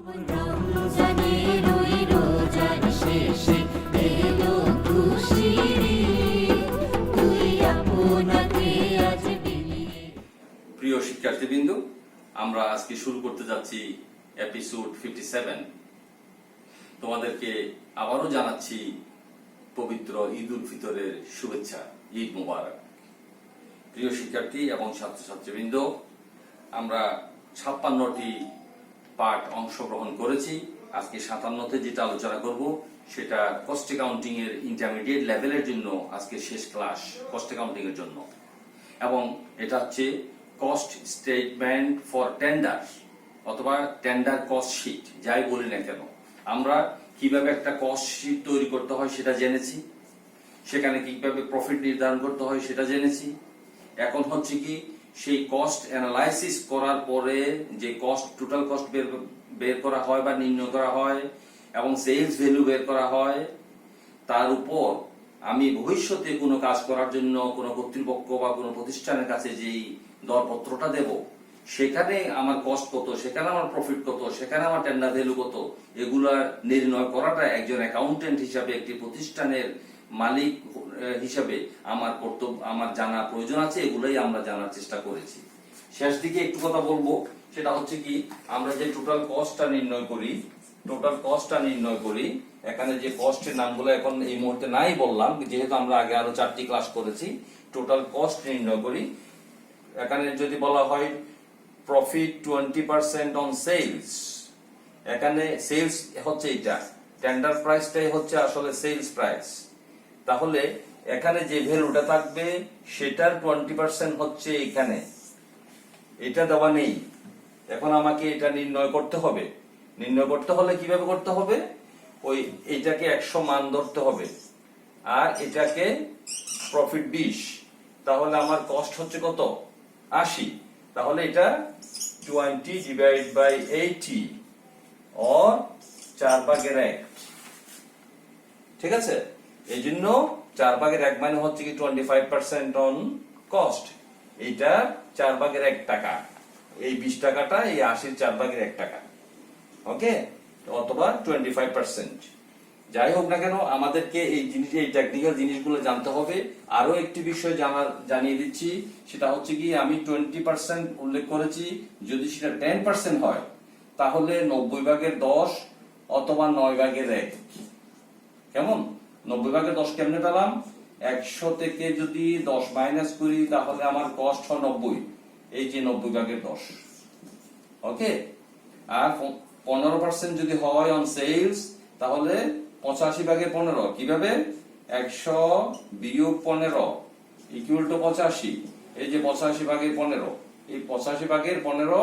প্রিয় শিক্ষার্থীবৃন্দ, আমরা আজকে শুরু করতে যাচ্ছি এপিসোড 57। তোমাদেরকে আবারও জানাচ্ছি পবিত্র ঈদ উল ফিতরের শুভেচ্ছা। ঈদ মুবারক। প্রিয় শিক্ষার্থী এবং ছাত্রছাত্রীবৃন্দ, আমরা 56টি পাঠ অংশগ্রহণ করেছি। আজকে 57তে যেটা আলোচনা করব সেটা কস্ট অ্যাকাউন্টিং এর ইন্টারমিডিয়েট লেভেলের জন্য আজকে শেষ ক্লাস কস্ট অ্যাকাউন্টিং এর জন্য, এবং এটা হচ্ছে কস্ট স্টেটমেন্ট ফর টেন্ডার অথবা টেন্ডার কস্ট শিট, যাই বলি না কেন। আমরা কিভাবে একটা কস্ট শিট তৈরি করতে হয় সেটা জেনেছি, সেখানে কিভাবে প্রফিট নির্ধারণ করতে হয় সেটা জেনেছি। এখন হচ্ছে কি সেই কস্ট অ্যানালাইসিস করার পরে যে কস্ট টোটাল কস্ট বের করা হয় বা নির্ণয় করা হয় এবং সেলস ভ্যালু বের করা হয়, তার উপর আমি ভবিষ্যতে কোনো কাজ করার জন্য কোনো কর্তৃপক্ষ বা কোনো প্রতিষ্ঠানের কাছে যেই দরপত্রটা দেব, সেখানে আমার কস্ট কত, সেখানে আমার প্রফিট কত, সেখানে আমার টেন্ডার ভ্যালু কত, এগুলা নির্ণয় করাটা একজন অ্যাকাউন্টেন্ট হিসাবে, একটি প্রতিষ্ঠানের মালিক হিসাবে আমার কর্তব্য, আমার জানা প্রয়োজন আছে। এগুলোই আমরা জানার চেষ্টা করেছি। শেষ দিকে একটু কথা বলবো, সেটা হচ্ছে কি আমরা যে টোটাল কস্টটা নির্ণয় করি, এখানে যে কস্টের নামগুলো এখন এই মুহূর্তে নাই বললাম, যেহেতু আমরা আগে আরো 4টি ক্লাস করেছি। টোটাল কস্ট নির্ণয় করি। এখানে যদি বলা হয় প্রফিট 20% অন সেলস, এখানে সেলস হচ্ছে এটা, টেন্ডার প্রাইসটাই হচ্ছে আসলে সেলস প্রাইস। তাহলে এখানে যে ভ্যালুটা থাকবে সেটার 20% হচ্ছে এখানে, এটা দেওয়া নেই। এখন আমাকে এটা নির্ণয় করতে হবে। নির্ণয় করতে হলে কিভাবে করতে হবে? ওই এটাকে 100 মান ধরতে হবে আর এটাকে প্রফিট 20, তাহলে আমার কস্ট হচ্ছে কত? 80। তাহলে এটা 20 ডিভাইড বাই 80 অর 4/1। ঠিক আছে? এই জন্য 4/1 মানে হচ্ছে কি 25% অন কস্ট। এইটা 4/1 টাকা, এই 20 টাকাটা এই 80 4/1 টাকা। ওকে, অথবা 25%। যাই হোক না কেন, আমাদেরকে এই জিনিস, এই টেকনিক্যাল জিনিসগুলো জানতে হবে। আরো একটি বিষয় জানিয়ে দিচ্ছি, সেটা হচ্ছে কি আমি 20% উল্লেখ করেছি। যদি সেটা 10% হয় তাহলে 90/10 অথবা 9/1। কেমন? 90/10 কেমনে পেলাম? 100 থেকে যদি 10 মাইনাস করি তাহলে আমার কস্ট হয় 90, এই যে 90/10। ওকে, আর 15% যদি হয় অন সেলস তাহলে 85/15। কিভাবে? 100 বিয়োগ 15 ইকুয়াল টু 85। এই যে 85/15, এই 85/15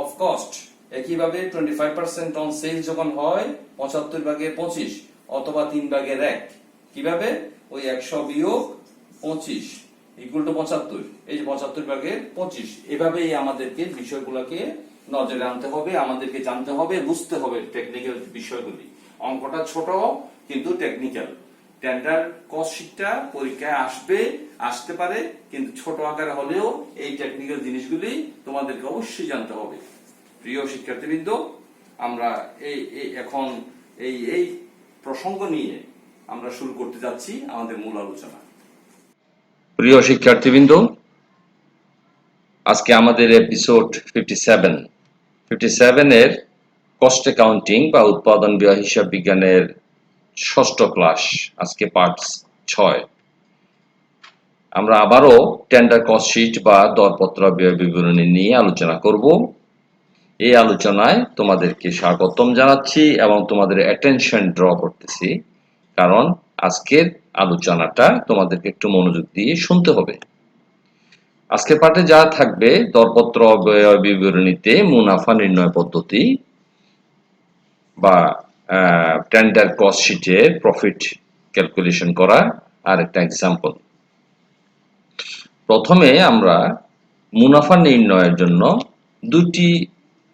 অফ কস্ট। একইভাবে 25% অন সেলস যখন হয় 75/25 অথবা 3/1। কিভাবে? ওই 100 বিয়োগ 25 ইকুয়াল টু 75, এই যে 75/25। এভাবেই আমাদেরকে বিষয়গুলোকে নজরে আনতে হবে, আমাদেরকে জানতে হবে, বুঝতে হবে টেকনিক্যাল বিষয়গুলি। অঙ্কটা ছোট কিন্তু টেকনিক্যাল। টেন্ডার কস্ট শিটটা পরীক্ষায় আসতে পারে, কিন্তু ছোট আকারে হলেও এই টেকনিক্যাল জিনিসগুলি তোমাদেরকে অবশ্যই জানতে হবে। প্রিয় শিক্ষার্থীবৃন্দ, আমরা এখন এই প্রসঙ্গ নিয়ে আমরা শুরু করতে যাচ্ছি আমাদের মূল আলোচনা। প্রিয় শিক্ষার্থীবৃন্দ, আজকে আমাদের এপিসোড 57 এর কস্ট অ্যাকাউন্টিং বা উৎপাদন ব্যয় হিসাব বিজ্ঞানের 6ষ্ঠ ক্লাস, আজকে পার্ট 6। আমরা আবারও টেন্ডার কস্ট শিট বা দরপত্র ব্যয় বিবরণী নিয়ে আলোচনা করব। এই আলোচনায় তোমাদেরকে স্বাগতম জানাচ্ছি এবং তোমাদের অ্যাটেনশন ড্র করতেছি, কারণ আজকের আলোচনাটা তোমাদেরকে একটু মনোযোগ দিয়ে শুনতে হবে। আজকের পাঠে যা থাকবে, দরপত্র ব্যয় বিবরণীতে মুনাফা নির্ণয় পদ্ধতি বা টেন্ডার কস্ট শিটে প্রফিট ক্যালকুলেশন করা আর একটা এক্সাম্পল। প্রথমে আমরা মুনাফা নির্ণয়ের জন্য দুটি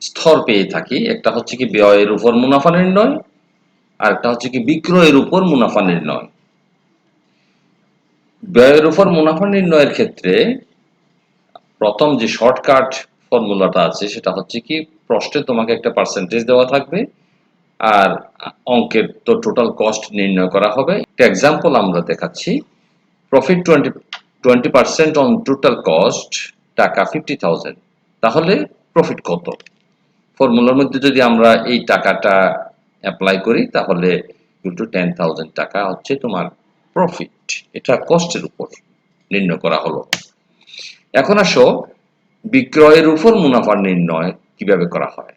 স্তর পেয়ে থাকি। একটা হচ্ছে কি ব্যয়ের উপর মুনাফা নির্ণয়, আর একটা হচ্ছে কি বিক্রয়ের উপর মুনাফা নির্ণয়। ব্যয়ের উপর মুনাফা নির্ণয়ের ক্ষেত্রে প্রথম যে শর্টকাট ফর্মুলাটা আছে সেটা হচ্ছে কি প্রশ্নে তোমাকে একটা পার্সেন্টেজ দেওয়া থাকবে আর অঙ্কের তো টোটাল কস্ট নির্ণয় করা হবে। একটা এক্সাম্পল আমরা দেখাচ্ছি। প্রফিট 20% অন টোটাল কস্ট টাকা 50,000, তাহলে প্রফিট কত? ফর্মুলার মধ্যে যদি আমরা এই টাকাটা অ্যাপ্লাই করি তাহলে 10,000 টাকা হচ্ছে তোমার প্রফিট। এটা কস্টের উপর নির্ণয় করা হলো। এখন আসো বিক্রয়ের উপর মুনাফা নির্ণয় কিভাবে করা হয়।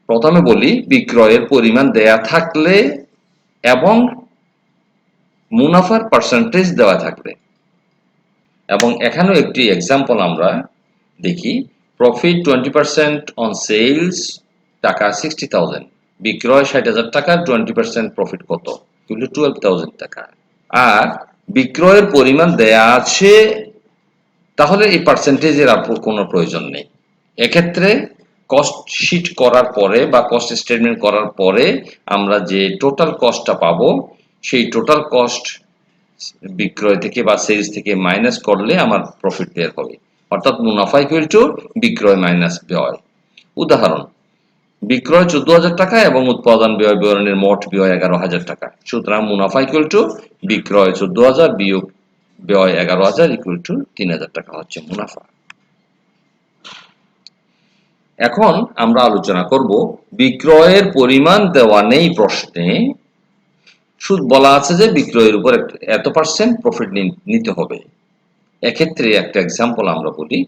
প্রথমে বলি, বিক্রয়ের পরিমাণ দেয়া থাকলে এবং মুনাফার পার্সেন্টেজ দেওয়া থাকলে, এবং এখানেও একটি এক্সাম্পল আমরা দেখি। প্রফিট 20% অন সেলস টাকা 60,000, বিক্রয় 60,000 টাকা, 20% প্রফিট কত? 12,000 টাকা। আর বিক্রয়ের পরিমাণ দেয়া আছে, তাহলে এই পার্সেন্টেজের আর কোনো প্রয়োজন নেই। এক্ষেত্রে কস্ট শিট করার পরে বা কস্ট স্টেটমেন্ট করার পরে আমরা যে টোটাল কস্টটা পাবো, সেই টোটাল কস্ট বিক্রয় থেকে বা সেলস থেকে মাইনাস করলে আমার প্রফিট বের হবে। অর্থাৎ মুনাফা ইকুয়াল টু বিক্রয় মাইনাস ব্যয়। উদাহরণ, বিক্রয় 14,000 টাকা এবং উৎপাদন ব্যয় বিবরণের মোট ব্যয় 11,000 টাকা। সুতরাং মুনাফা ইকুয়াল টু বিক্রয় 14,000 বিয়োগ ব্যয় 11,000 ইকুয়াল টু 3,000 টাকা হচ্ছে মুনাফা। এখন আমরা আলোচনা করব বিক্রয়ের পরিমাণ দেওয়া নেই প্রশ্নে, শুধু বলা আছে যে বিক্রয়ের উপর এত পার্সেন্ট প্রফিট নিতে হবে। এক্ষেত্রে একটা এক্সাম্পল আমরা বলি।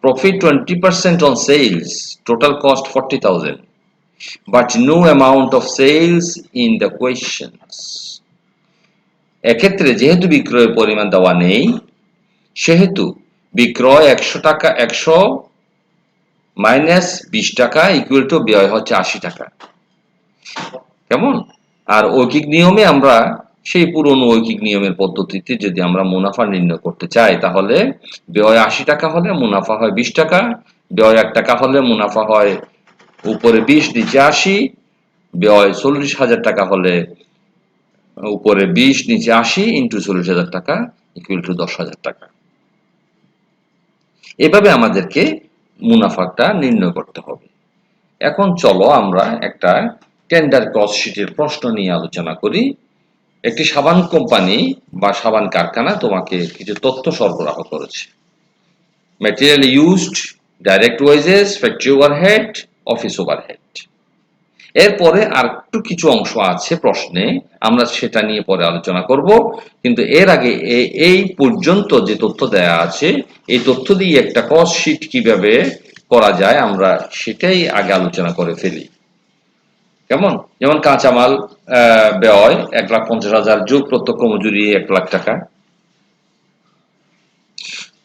Profit 20% on sales, total cost 40,000, but no amount of sales in the questions. এক্ষেত্রে যেহেতু বিক্রয়ের পরিমাণ দেওয়া নেই, সেহেতু বিক্রয় 100 টাকা, 100 মাইনাস 20 টাকা ইকুয়াল টু ব্যয় হচ্ছে 80 টাকা। কেমন? আর ঐকিক নিয়মে আমরা সেই পুরনো ঐকিক নিয়মের পদ্ধতিতে যদি আমরা মুনাফা নির্ণয় করতে চাই, তাহলে ব্যয় 80 টাকা হলে মুনাফা হয় 20 টাকা, ব্যয় 1 টাকা হলে মুনাফা হয় উপরে 20 নিচে 80, ব্যয় 40,000 টাকা হলে উপরে 20 নিচে 80 ইন্টু 40,000 টাকা ইকুয়াল টু 10,000 টাকা। এভাবে আমাদেরকে মুনাফাটা নির্ণয় করতে হবে। এখন চলো আমরা একটা টেন্ডার কস্ট শিটের প্রশ্ন নিয়ে আলোচনা করি। একটি সাবান কোম্পানি বা সাবান কারখানা তোমাকে কিছু তথ্য সরবরাহ করেছে। Material used, direct wages, factory overhead, office overhead. এরপরে আর একটু কিছু অংশ আছে প্রশ্নে, আমরা সেটা নিয়ে পরে আলোচনা করব। কিন্তু এর আগে এই পর্যন্ত যে তথ্য দেয়া আছে, এই তথ্য দিয়ে একটা কস্ট শিট কিভাবে করা যায় আমরা সেটাই আগে আলোচনা করে ফেলি। কেমন? যেমন কাঁচামাল ব্যয় 1,50,000 যোগ প্রত্যক্ষ মজুরি 1 লাখ টাকা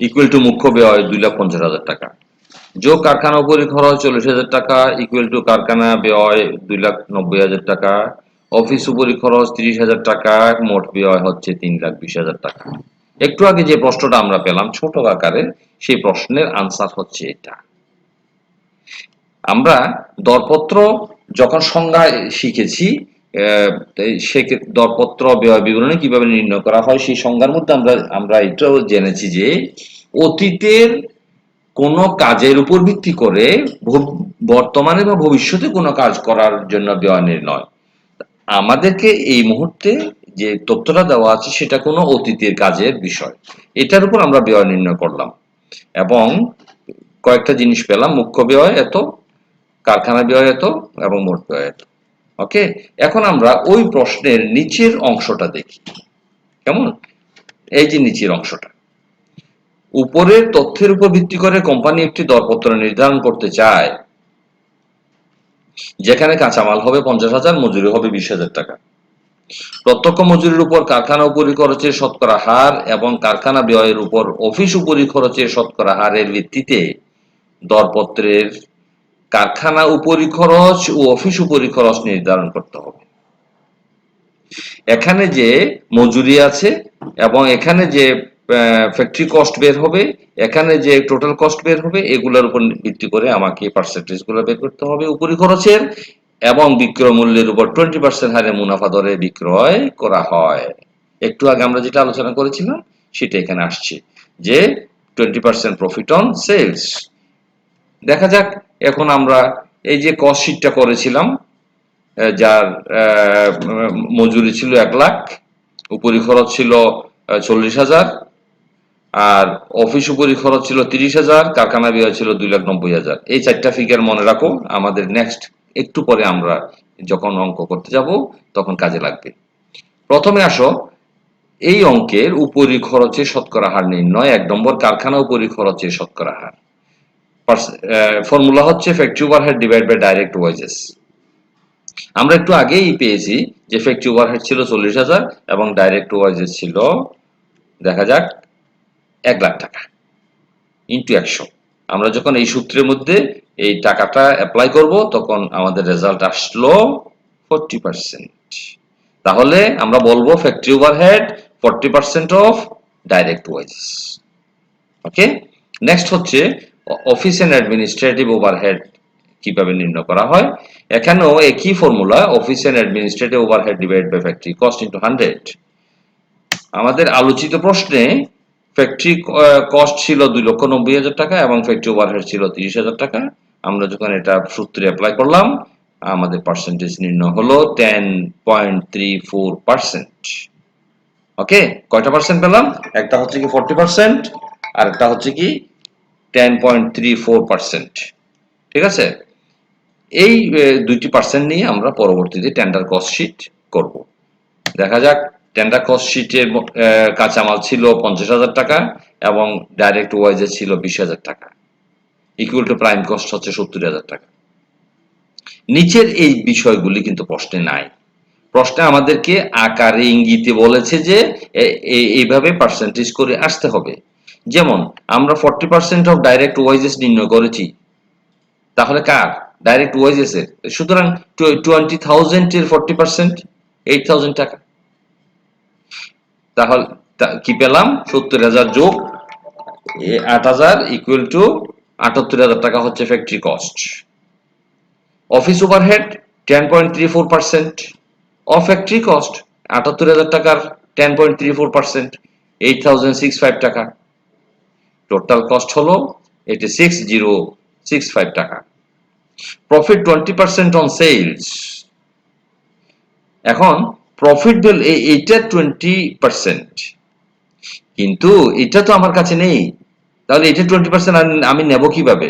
ইকুয়াল টু মুখ্য ব্যয় 2,50,000 টাকা, যোগ কারখানা উপরি খরচ 40,000 টাকা ইকুয়াল টু কারখানা ব্যয় 2,90,000 টাকা, অফিস উপরি খরচ 30,000 টাকা, মোট ব্যয় হচ্ছে 3,20,000 টাকা। একটু আগে যে প্রশ্নটা আমরা পেলাম ছোট আকারে, সেই প্রশ্নের আনসার হচ্ছে এটা। আমরা দরপত্র যখন সংজ্ঞা শিখেছি, সে দরপত্র ব্যয় বিবরণী কিভাবে নির্ণয় করা হয়, সেই সংজ্ঞার মধ্যে আমরা এটাও জেনেছি যে অতীতের কোন কাজের উপর ভিত্তি করে বর্তমানে বা ভবিষ্যতে কোনো কাজ করার জন্য ব্যয় নির্ণয়। আমাদেরকে এই মুহূর্তে যে তথ্যটা দেওয়া আছে সেটা কোনো অতীতের কাজের বিষয়, এটার উপর আমরা ব্যয় নির্ণয় করলাম এবং কয়েকটা জিনিস পেলাম। মুখ্য ব্যয় এত, কারখানা ব্যয় এত এবং মোট ব্যয় এত। ওকে, এখন আমরা ওই প্রশ্নের নিচের অংশটা দেখি। কেমন? এই যে নিচের অংশটা, উপরের তথ্যের উপর ভিত্তি করে কোম্পানি একটি দরপত্র নির্ধারণ করতে চায়, যেখানে কাঁচামাল হবে 50,000, মজুরি হবে 20,000 টাকা। প্রত্যক্ষ মজুরির উপর কারখানা উপরি খরচের শতকরা হার এবং কারখানা ব্যয়ের উপর অফিস উপরি খরচের শতকরা হারের ভিত্তিতে দরপত্রের কারখানা উপরি খরচ ও অফিস উপরি খরচ নির্ধারণ করতে হবে। এখানে যে মজুরি আছে এবং এখানে যে ফ্যাক্টরি কস্ট বের হবে, এখানে যে টোটাল কস্ট বের হবে, এগুলোর উপর ভিত্তি করে আমাকে পার্সেন্টেজ গুলো বের করতে হবে উপরি খরচের, এবং বিক্রয় মূল্যের উপর 20% হারে মুনাফা দরে বিক্রয় করা হয়। একটু আগে আমরা যেটা আলোচনা করেছিলাম সেটা এখানে আসছে যে 20% প্রফিট অন সেলস। দেখা যাক এখন আমরা এই যে কস্ট শিটটা করেছিলাম, যার মজুরি ছিল 1 লাখ, উপরি খরচ ছিল 40,000, আর অফিস উপরি খরচ ছিল 30,000, কারখানা ব্যয় ছিল 2,90,000। এই 4টা ফিগার মনে রাখো, আমাদের নেক্সট একটু পরে আমরা যখন অঙ্ক করতে যাব তখন কাজে লাগবে। প্রথমে আসো, এই অঙ্কের উপরি খরচের শতকরা হার নির্ণয়। 1 নম্বর, কারখানা উপরি খরচের শতকরা হার। ফর্মুলা হচ্ছে factory overhead divide by direct wages. আমরা একটু আগেই পেয়েছি যে ফ্যাক্টরি ওভারহেড ছিল 40,000 এবং ডাইরেক্ট ওয়েজেস ছিল, দেখা যাক, 1 লাখ টাকা ইন্টু 100। আমরা যখন এই সূত্রের মধ্যে এই টাকাটা অ্যাপ্লাই করব তখন আমাদের রেজাল্ট আসলো 40%। তাহলে আমরা বলবো factory overhead 40% of direct wages. Okay, next হচ্ছে অফিস এন্ড অ্যাডমিনিস্ট্রেটিভ ওভারহেড কিভাবে নির্ণয় করা হয়। এখানেও একই formula, office and administrative overhead divide by factory cost into 100। আমাদের আলোচিত প্রশ্নে ফ্যাক্টরি কস্ট ছিল 2,90,000 টাকা এবং ফ্যাক্টরি ওভারহেড ছিল 30,000 টাকা। আমরা যখন এটা সূত্রে অ্যাপ্লাই করলাম, আমাদের পার্সেন্টেজ নির্ণয় হলো 10.34%। ওকে, কয়টা পার্সেন্ট পেলাম? একটা হচ্ছে কি 40% আর একটা হচ্ছে কি 10.34%। ঠিক আছে, এই দুইটি পার্সেন্ট নিয়ে আমরা পরবর্তীতে টেন্ডার কস্ট শিট করব। দেখা যাক, টেন্ডার কস্ট শিটের কাঁচামাল ছিল 50,000 টাকা এবং ডাইরেক্ট ওয়াইজে ছিল 20,000 টাকা, ইকুয়াল টু প্রাইম কস্ট হচ্ছে 70,000 টাকা। নিচের এই বিষয়গুলি কিন্তু প্রশ্নে নাই। প্রশ্নে আমাদেরকে আকারে ইঙ্গিতে বলেছে যে এইভাবে পার্সেন্টেজ করে আসতে হবে। যেমন আমরা 40% অফ ডাইরেক্ট ওয়াইজেস নির্ণয় করেছি, তাহলে কার? ডাইরেক্ট ওয়াইজেস এর। সুতরাং 20,000 এর 40% 8,000 টাকা। তাহলে কি পেলাম? 70,000 যোগ 8,000 ইকুয়াল টু 78,000 টাকা হচ্ছে factory cost. Office overhead 10.34% of factory cost, 78,000 টাকার 10.34% 8,065 টাকা। টোটাল কস্ট হলো 86,065 টাকা। Profit 20% on sales. এখন প্রফিট ভ্যালু এইটা 20%, কিন্তু এটা তো আমার কাছে নেই, তাহলে এটা 20% আমি নেব কিভাবে?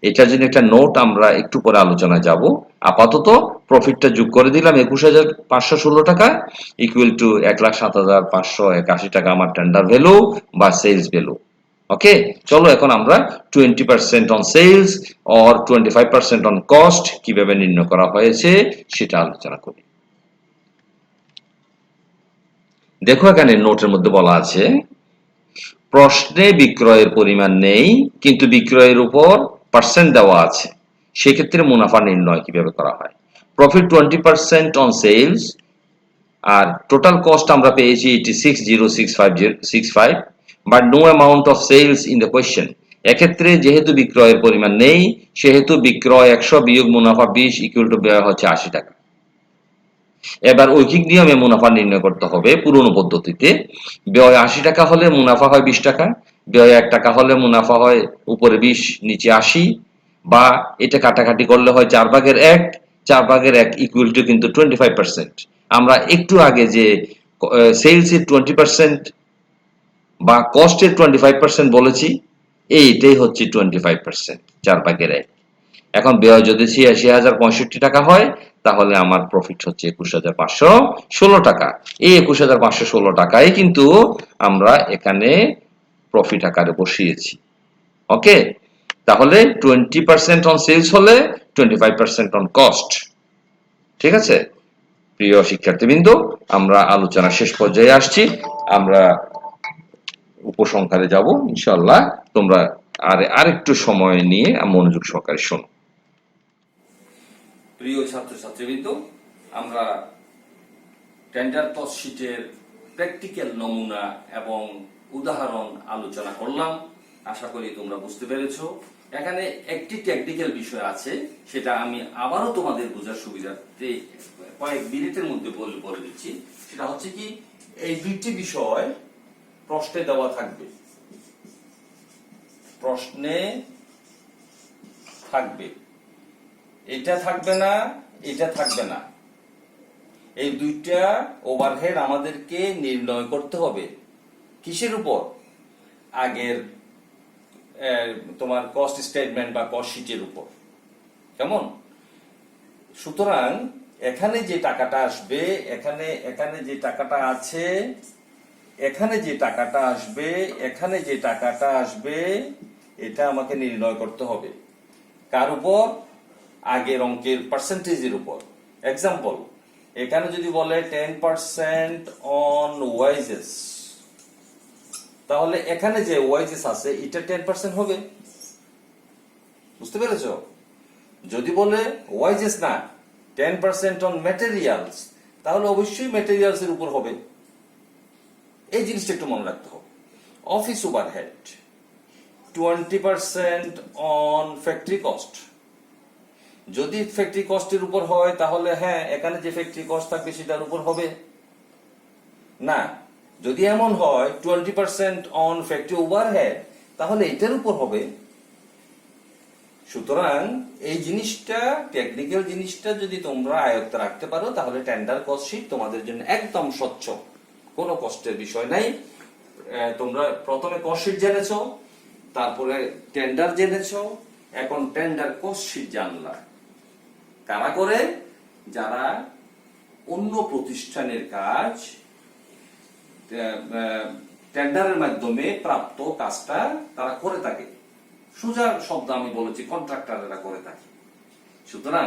এটার জন্য একটা নোট আমরা একটু পরে আলোচনায় যাব। আপাতত প্রফিটটা যোগ করে দিলাম 21,516 টাকা ইকুয়াল টু 1,07,581 টাকা আমার টেন্ডার ভ্যালু বা সেলস ভ্যালু। ওকে, চলো এখন আমরা 20% on sales or 25% on cost কিভাবে নির্ণয় করা হয়েছে সেটা আলোচনা করি। দেখো, এখানে নোটের মধ্যে বলা আছে, প্রশ্নে বিক্রয়ের পরিমাণ নেই কিন্তু বিক্রয়ের উপর পার্সেন্ট দেওয়া আছে, সেক্ষেত্রে মুনাফা নির্ণয় কিভাবে করা হয়। প্রফিট 20% অন সেলস আর টোটাল কস্ট আমরা পেয়েছি 86,065, but no amount of sales in the question. এক্ষেত্রে যেহেতু বিক্রয়ের পরিমাণ নেই সেহেতু বিক্রয় 100 বিয়োগ মুনাফা 20 ইকুয়াল টু ব্যয় হচ্ছে 80 টাকা। এবার ঐকিক নিয়মে মুনাফা নির্ণয় করতে হবে পুরনো পদ্ধতিতে। ব্যয় 80 টাকা হলে মুনাফা হয় 20 টাকা, ব্যয় 1 টাকা হলে মুনাফা হয় উপরে 20 নিচে 80, বা এটা কাটাকাটি করলে হয় 4/1, 4/1 ইকুয়াল টু কিন্তু 25%। আমরা একটু আগে যে সেলসের 20% বা কস্টের 25% বলেছি, এইটাই হচ্ছে 25%, 4/1। এখন ব্যয় যদি 86,065 টাকা হয় তাহলে আমার প্রফিট হচ্ছে 21,516 টাকা। এই 21,516 টাকাই কিন্তু আমরা এখানে প্রফিট আকারে বসিয়েছি। ওকে, তাহলে 20% অন সেলস হলে 25% অন কস্ট। ঠিক আছে প্রিয় শিক্ষার্থীবৃন্দ, আমরা আলোচনা শেষ পর্যায়ে আসছি, আমরা উপসংহারে যাব ইনশাআল্লাহ। তোমরা আরেকটু সময় নিয়ে মনোযোগ সহকারে শোনো। প্রিয় ছাত্রছাত্রীবৃন্দ, আমরা টেন্ডার কস্ট শিটের প্র্যাকটিক্যাল নমুনা এবং উদাহরণ আলোচনা করলাম। আশা করি তোমরা বুঝতে পেরেছো। এখানে একটি টেকনিক্যাল বিষয় আছে, সেটা আমি আবারও তোমাদের বোঝার সুবিধার্থে কয়েক মিনিটের মধ্যে বলে দিচ্ছি। সেটা হচ্ছে কি, এই দুইটি বিষয় প্রশ্নে দেওয়া থাকবে, প্রশ্নে থাকবে। এটা থাকবে না, এটা থাকবে না। এই দুইটা ওভারহেড আমাদেরকে নির্ণয় করতে হবে কিসের উপর? আগের তোমার কস্ট স্টেটমেন্ট বা কস্ট শিটের উপর। কেমন? সুতরাং এখানে যে টাকাটা আসবে, এখানে যে টাকাটা আছে, এখানে যে টাকাটা আসবে, এখানে যে টাকাটা আসবে, এটা আমাকে নির্ণয় করতে হবে কার উপর? আগের অঙ্কের পার্সেন্টেজের উপর। এক্সাম্পল, এখানে যদি বলে 10% অন ওয়াইজেস, তাহলে এখানে যে ওয়াইজেস আছে এটা 10% হবে। বুঝতে পেরেছো? যদি বলে ওয়াইজেস না, 10% অন ম্যাটেরিয়ালস, তাহলে অবশ্যই ম্যাটেরিয়ালস এর উপর হবে। এই জিনিসটা একটু মনে রাখতে হবে। Office overhead 20% on factory cost. যদি ফ্যাক্টরি কস্টের উপর হয় তাহলে হ্যাঁ, এখানে যে ফ্যাক্টরি কস্ট থাকবে সেটার উপর হবে না। যদি এমন হয় 20% অন ফ্যাক্টরি ওভারহেড, তাহলে এটার উপর হবে। সুতরাং এই জিনিসটা, টেকনিক্যাল জিনিসটা যদি তোমরা আয়ত্তে রাখতে পারো, তাহলে টেন্ডার কস্ট শিট তোমাদের জন্য একদম স্বচ্ছ, কোনো কষ্টের বিষয় নাই। তোমরা প্রথমে কস্ট শিট জেনেছো, তারপরে টেন্ডার জেনেছো, এখন টেন্ডার কস্ট শিট জানলা। কারা করে? যারা অন্য প্রতিষ্ঠানের কাজ টেন্ডারের মাধ্যমে প্রাপ্ত কাজটা তারা করে থাকে। সোজা শব্দ আমি বলেছি, কন্ট্রাক্টররা করে থাকে। সুতরাং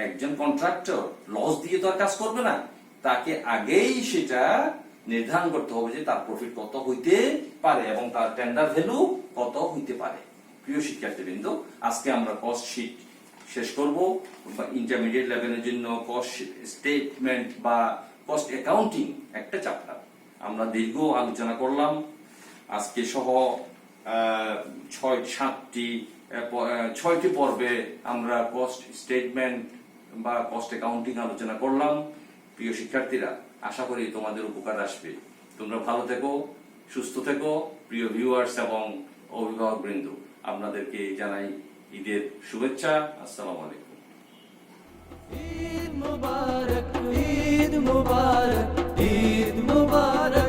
একজন কন্ট্রাক্টর লস দিয়ে তো আর কাজ করবে না, তাকে আগেই সেটা নির্ধারণ করতে হবে যে তার প্রফিট কত হইতে পারে এবং তার টেন্ডার ভ্যালু কত হইতে পারে। প্রিয় শিক্ষার্থীবৃন্দ, আজকে আমরা কস্ট শিট শেষ করব। ইন্টারমিডিয়েট লেভেলের জন্য কস্ট স্টেটমেন্ট বা কস্ট অ্যাকাউন্টিং একটা চ্যাপ্টার আমরা দীর্ঘ আলোচনা করলাম। আজকে সহ 6টি পর্বে আমরা কস্ট স্টেটমেন্ট বা কস্ট অ্যাকাউন্টিং আলোচনা করলাম। প্রিয় শিক্ষার্থীরা, আশা করি তোমাদের উপকার আসবে। তোমরা ভালো থেকো, সুস্থ থেকো। প্রিয় ভিউয়ার্স এবং অভিভাবক বৃন্দ, আপনাদেরকে জানাই ঈদের শুভেচ্ছা। আসসালামু আলাইকুম। ঈদ মুবারক, ঈদ মুবারক, ঈদ মুবারক।